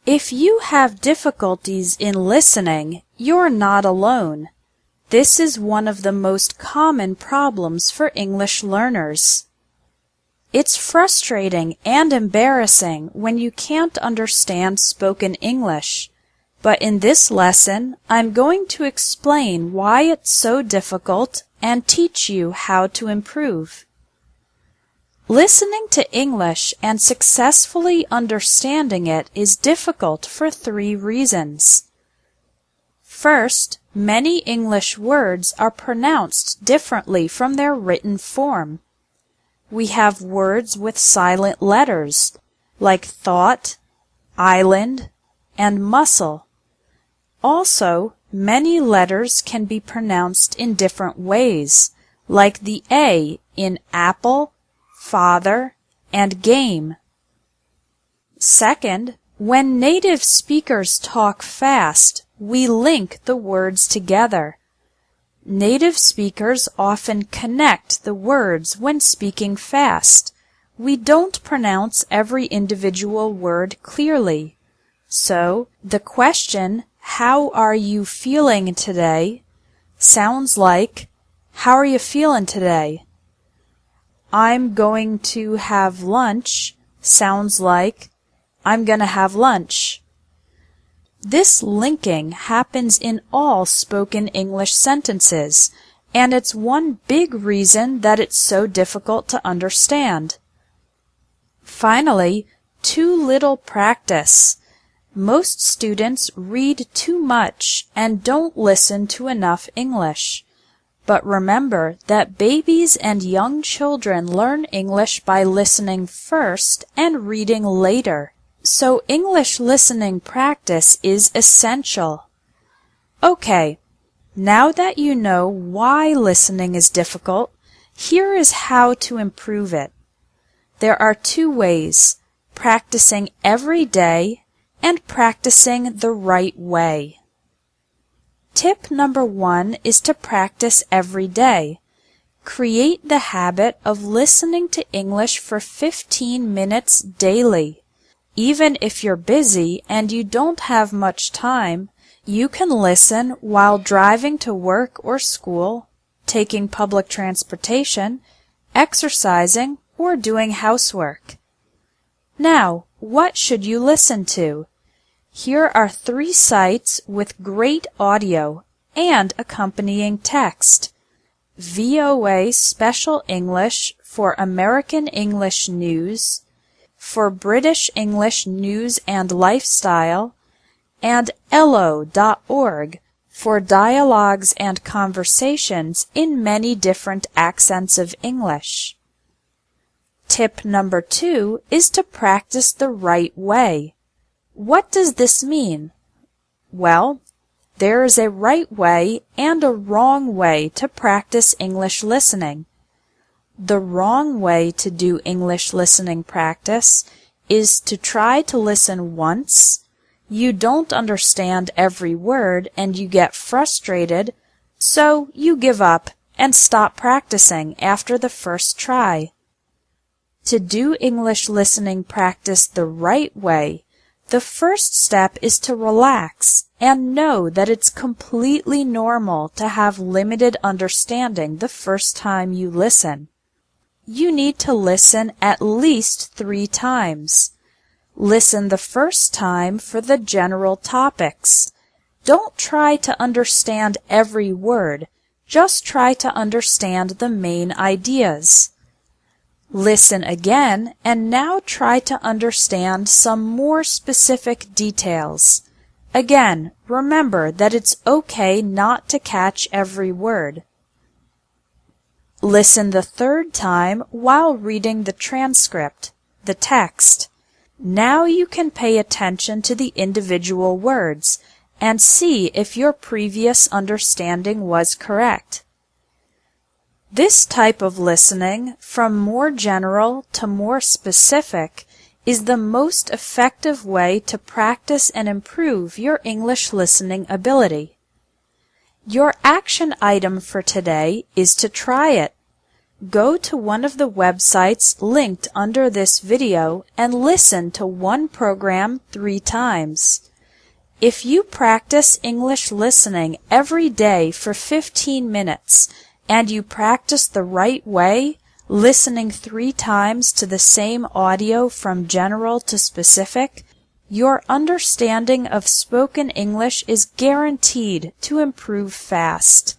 If you have difficulties in listening, you're not alone. This is one of the most common problems for English learners. It's frustrating and embarrassing when you can't understand spoken English, but in this lesson, I'm going to explain why it's so difficult and teach you how to improve. Listening to English and successfully understanding it is difficult for 3 reasons. First, many English words are pronounced differently from their written form. We have words with silent letters, like thought, island, and muscle. Also, many letters can be pronounced in different ways, like the A in apple, father, and game. Second, when native speakers talk fast, we link the words together. Native speakers often connect the words when speaking fast. We don't pronounce every individual word clearly. So, the question, "How are you feeling today?" sounds like, "How are you feeling today?" "I'm going to have lunch" sounds like, "I'm gonna have lunch." This linking happens in all spoken English sentences, and it's one big reason that it's so difficult to understand. Finally, too little practice. Most students read too much and don't listen to enough English. But remember that babies and young children learn English by listening first and reading later. So English listening practice is essential. Okay, now that you know why listening is difficult, here is how to improve it. There are 2 ways, practicing every day and practicing the right way. Tip number 1 is to practice every day. Create the habit of listening to English for 15 minutes daily. Even if you're busy and you don't have much time, you can listen while driving to work or school, taking public transportation, exercising, or doing housework. Now, what should you listen to? Here are 3 sites with great audio and accompanying text. VOA Special English for American English News, for British English News and Lifestyle, and Ello.org for dialogues and conversations in many different accents of English. Tip number 2 is to practice the right way. What does this mean? Well, there is a right way and a wrong way to practice English listening. The wrong way to do English listening practice is to try to listen once, you don't understand every word and you get frustrated, so you give up and stop practicing after the first try. To do English listening practice the right way, the first step is to relax and know that it's completely normal to have limited understanding the first time you listen. You need to listen at least 3 times. Listen the first time for the general topics. Don't try to understand every word, just try to understand the main ideas. Listen again and now try to understand some more specific details. Again, remember that it's okay not to catch every word. Listen the 3rd time while reading the transcript, the text. Now you can pay attention to the individual words and see if your previous understanding was correct. This type of listening, from more general to more specific, is the most effective way to practice and improve your English listening ability. Your action item for today is to try it. Go to one of the websites linked under this video and listen to one program 3 times. If you practice English listening every day for 15 minutes and you practice the right way, listening 3 times to the same audio from general to specific, your understanding of spoken English is guaranteed to improve fast.